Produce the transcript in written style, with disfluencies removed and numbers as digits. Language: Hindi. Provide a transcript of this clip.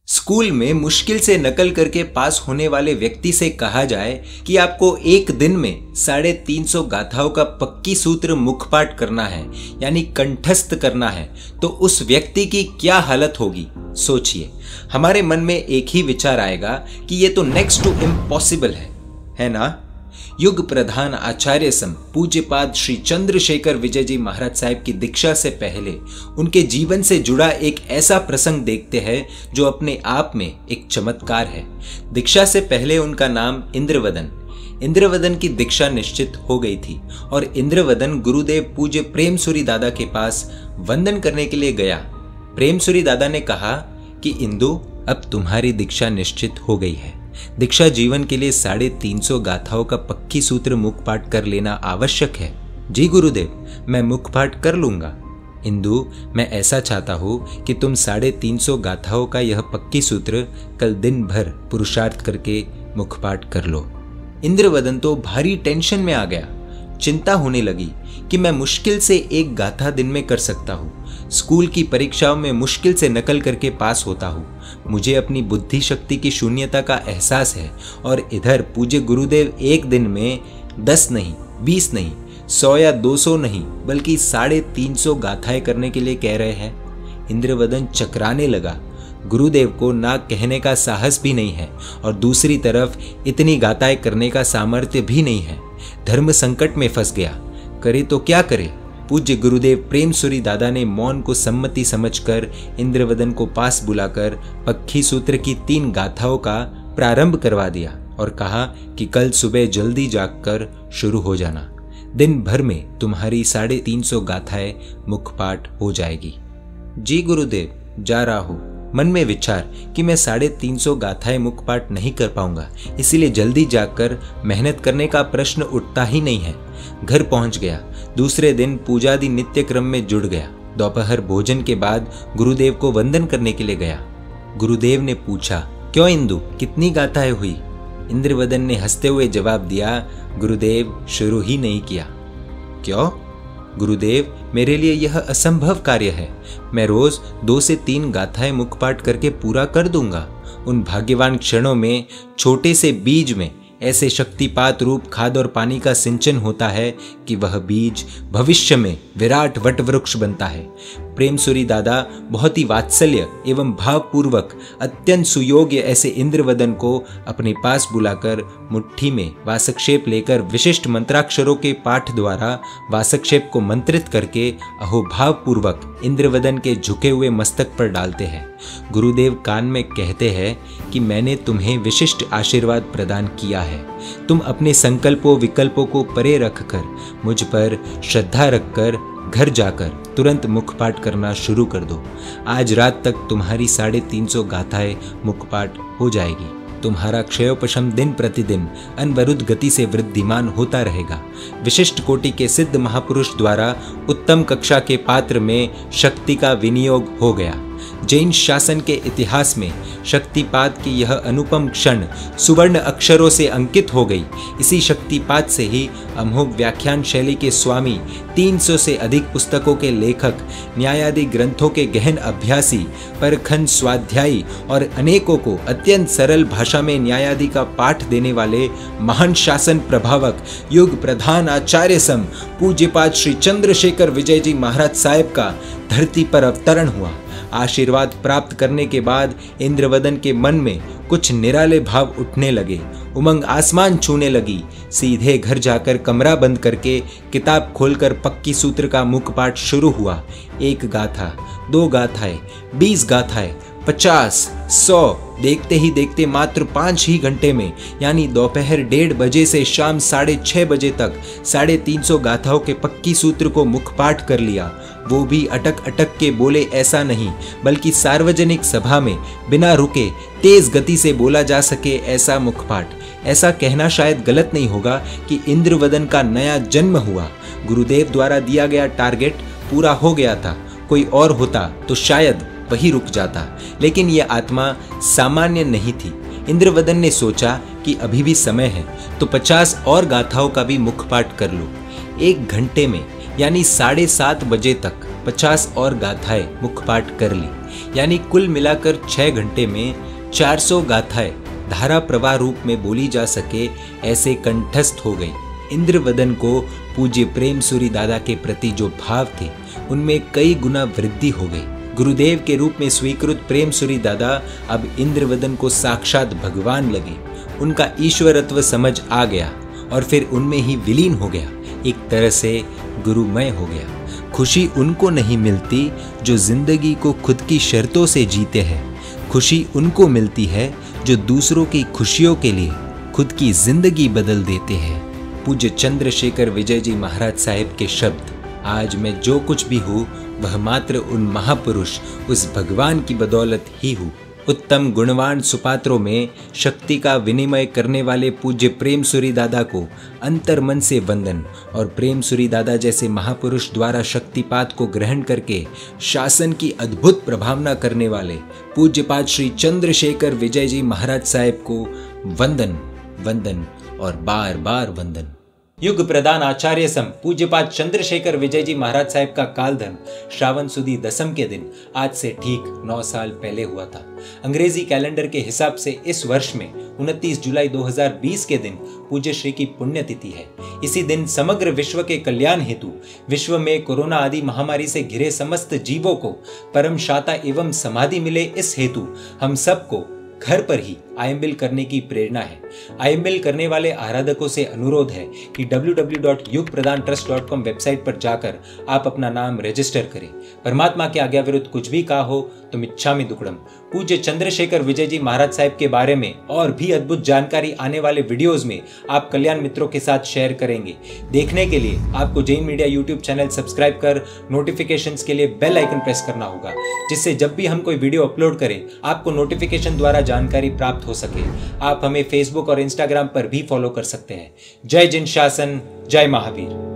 स्कूल में मुश्किल से नकल करके पास होने वाले व्यक्ति से कहा जाए कि आपको एक दिन में 350 गाथाओं का पक्की सूत्र मुखपाठ करना है, यानी कंठस्थ करना है, तो उस व्यक्ति की क्या हालत होगी। सोचिए, हमारे मन में एक ही विचार आएगा कि ये तो नेक्स्ट टू इम्पॉसिबल है ना। युग प्रधान आचार्य सम पूज्यपाद श्री चंद्रशेखर विजय जी महाराज साहब की दीक्षा से पहले उनके जीवन से जुड़ा एक ऐसा प्रसंग देखते हैं जो अपने आप में एक चमत्कार है। दीक्षा से पहले उनका नाम इंद्रवदन की दीक्षा निश्चित हो गई थी और इंद्रवदन गुरुदेव पूज्य प्रेमसुरी दादा के पास वंदन करने के लिए गया। प्रेमसुरी दादा ने कहा कि इंदु, अब तुम्हारी दीक्षा निश्चित हो गई है। दीक्षा जीवन के लिए 350 गाथाओं का पक्की सूत्र मुखपाठ कर लेना आवश्यक है। जी गुरुदेव, मैं मुखपाठ कर लूंगा। इंदु, मैं ऐसा चाहता हूँ कि तुम 350 गाथाओं का यह पक्की सूत्र कल दिन भर पुरुषार्थ करके मुखपाठ कर लो। इंद्रवदन तो भारी टेंशन में आ गया। चिंता होने लगी कि मैं मुश्किल से एक गाथा दिन में कर सकता हूँ। स्कूल की परीक्षाओं में मुश्किल से नकल करके पास होता हूँ। मुझे अपनी बुद्धि शक्ति की शून्यता का एहसास है और इधर पूज्य गुरुदेव एक दिन में 10 नहीं, 20 नहीं, 100 या 200 नहीं, बल्कि 350 गाथाएं करने के लिए कह रहे हैं। इंद्रवदन चकराने लगा। गुरुदेव को ना कहने का साहस भी नहीं है और दूसरी तरफ इतनी गाथाएं करने का सामर्थ्य भी नहीं है। धर्म संकट में फंस गया। करे तो क्या करे। पूज्य गुरुदेव प्रेमसुरी दादा ने मौन को सम्मति समझकर इंद्रवदन को पास बुलाकर पक्की सूत्र की 3 गाथाओं का प्रारंभ करवा दिया और कहा कि कल सुबह जल्दी जागकर शुरू हो जाना। दिन भर में तुम्हारी 350 गाथाएं मुखपाठ हो जाएगी। जी गुरुदेव, जा रहा हूँ। मन में विचार कि मैं 350 गाथाएं मुखपाठ नहीं कर पाऊंगा, इसीलिए जल्दी जाकर मेहनत करने का प्रश्न उठता ही नहीं है। घर पहुंच गया। दूसरे दिन पूजादि नित्य क्रम में जुड़ गया। दोपहर भोजन के बाद गुरुदेव को वंदन करने के लिए गया। गुरुदेव ने पूछा, क्यों इंदु, कितनी गाथाएं हुई? इंद्रवदन ने हंसते हुए जवाब दिया, गुरुदेव, शुरू ही नहीं किया। क्यों? गुरुदेव, मेरे लिए यह असंभव कार्य है। मैं रोज 2 से 3 गाथाएं मुखपाठ करके पूरा कर दूंगा। उन भाग्यवान क्षणों में छोटे से बीज में ऐसे शक्तिपात रूप खाद और पानी का सिंचन होता है कि वह बीज भविष्य में विराट वट वृक्ष बनता है। प्रेमसुरी दादा बहुत ही वात्सल्य एवं भावपूर्वक अत्यंत सुयोग्य ऐसे इंद्रवदन को अपने पास बुलाकर मुट्ठी में वासक्षेप लेकर विशिष्ट मंत्राक्षरों के पाठ द्वारा वासक्षेप को मंत्रित करके अहोभावपूर्वक इंद्रवदन के झुके हुए मस्तक पर डालते हैं। गुरुदेव कान में कहते हैं कि मैंने तुम्हें विशिष्ट आशीर्वाद प्रदान किया है। तुम अपने संकल्पों विकल्पों को परे रखकर मुझ पर श्रद्धा रखकर घर जाकर तुरंत मुखपाठ करना शुरू कर दो। आज रात तक तुम्हारी 350 गाथाएं मुखपाठ हो जाएगी। तुम्हारा क्षयोपशम दिन प्रतिदिन अनवरुद्ध गति से वृद्धिमान होता रहेगा। विशिष्ट कोटि के सिद्ध महापुरुष द्वारा उत्तम कक्षा के पात्र में शक्ति का विनियोग हो गया। जैन शासन के इतिहास में शक्तिपात की यह अनुपम क्षण सुवर्ण अक्षरों से अंकित हो गई। इसी शक्तिपात से ही अमोघ व्याख्यान शैली के स्वामी, 300 से अधिक पुस्तकों के लेखक, न्यायादि ग्रंथों के गहन अभ्यासी, परखंड स्वाध्यायी और अनेकों को अत्यंत सरल भाषा में न्यायादि का पाठ देने वाले महान शासन प्रभावक युग प्रधान आचार्य सम पूज्यपाद श्री चंद्रशेखर विजय जी महाराज साहेब का धरती पर अवतरण हुआ। आशीर्वाद प्राप्त करने के बाद इंद्रवदन के मन में कुछ निराले भाव उठने लगे। उमंग आसमान छूने लगी। सीधे घर जाकर कमरा बंद करके किताब खोलकर पक्की सूत्र का मुखपाठ शुरू हुआ। 1 गाथा, 2 गाथाएं, 20 गाथाएं, 50, 100, देखते ही देखते मात्र 5 ही घंटे में, यानी दोपहर 1:30 बजे से शाम 6:30 बजे तक 350 गाथाओं के पक्की सूत्र को मुखपाठ कर लिया। वो भी अटक अटक के बोले ऐसा नहीं, बल्कि सार्वजनिक सभा में बिना रुके तेज गति से बोला जा सके ऐसा मुखपाठ। ऐसा कहना शायद गलत नहीं होगा कि इंद्रवदन का नया जन्म हुआ। गुरुदेव द्वारा दिया गया टारगेट पूरा हो गया था। कोई और होता तो शायद वही रुक जाता, लेकिन यह आत्मा सामान्य नहीं थी। इंद्रवदन ने सोचा कि अभी भी समय है तो 50 और गाथाओं का भी मुखपाठ कर लो। 1 घंटे में, यानी 7:30 बजे तक 50 और गाथाएं मुखपाठ कर ली। यानी कुल मिलाकर 6 घंटे में 400 गाथाएं धारा प्रवाह रूप में बोली जा सके ऐसे कंठस्थ हो गई। इंद्रवदन को पूज्य प्रेमसूरी दादा के प्रति जो भाव थे उनमें कई गुना वृद्धि हो गई। गुरुदेव के रूप में स्वीकृत प्रेमसूरी दादा अब इंद्रवदन को साक्षात भगवान लगे। उनका ईश्वरत्व समझ आ गया और फिर उनमें ही विलीन हो गया, एक तरह से गुरुमय हो गया। खुशी उनको नहीं मिलती जो जिंदगी को खुद की शर्तों से जीते हैं, खुशी उनको मिलती है जो दूसरों की खुशियों के लिए खुद की जिंदगी बदल देते हैं। पूज्य चंद्रशेखर विजय जी महाराज साहिब के शब्द, आज मैं जो कुछ भी हूँ वह मात्र उन महापुरुष उस भगवान की बदौलत ही हूँ। उत्तम गुणवान सुपात्रों में शक्ति का विनिमय करने वाले पूज्य प्रेमसूरी दादा को अंतर्मन से वंदन और प्रेमसूरी दादा जैसे महापुरुष द्वारा शक्तिपात को ग्रहण करके शासन की अद्भुत प्रभावना करने वाले पूज्यपाद श्री चंद्रशेखर विजय जी महाराज साहेब को वंदन वंदन और बार बार वंदन। युग प्रधान आचार्य सम पूज्यपाद चंद्रशेखर विजय जी महाराज साहब का कालधन श्रावण सुदी दसम के दिन आज से ठीक 9 साल पहले हुआ था। अंग्रेजी कैलेंडर के हिसाब से इस वर्ष में 29 जुलाई 2020 के दिन पूज्य श्री की पुण्यतिथि है। इसी दिन समग्र विश्व के कल्याण हेतु विश्व में कोरोना आदि महामारी से घिरे समस्त जीवों को परम शांता एवं समाधि मिले, इस हेतु हम सबको घर पर ही आईएमबिल करने की प्रेरणा है। आईएमबिल करने वाले आराधकों से अनुरोध है कि www.yugpradantrust.com वेबसाइट पर जाकर आप अपना नाम रजिस्टर करें। परमात्मा के आज्ञा विरुद्ध कुछ भी कहा हो तो मिच्छामि दुक्कडम। पूज्य चंद्रशेखर विजय जी महाराज साहब के बारे में और भी अद्भुत जानकारी आने वाले वीडियोज में आप कल्याण मित्रों के साथ शेयर करेंगे। देखने के लिए आपको Jain media YouTube channel subscribe कर नोटिफिकेशंस के लिए बेल आइकन प्रेस करना होगा, जिससे जब भी हम कोई वीडियो अपलोड करें आपको नोटिफिकेशन द्वारा जानकारी प्राप्त हो सके। आप हमें फेसबुक और इंस्टाग्राम पर भी फॉलो कर सकते हैं। जय जिन शासन, जय महावीर।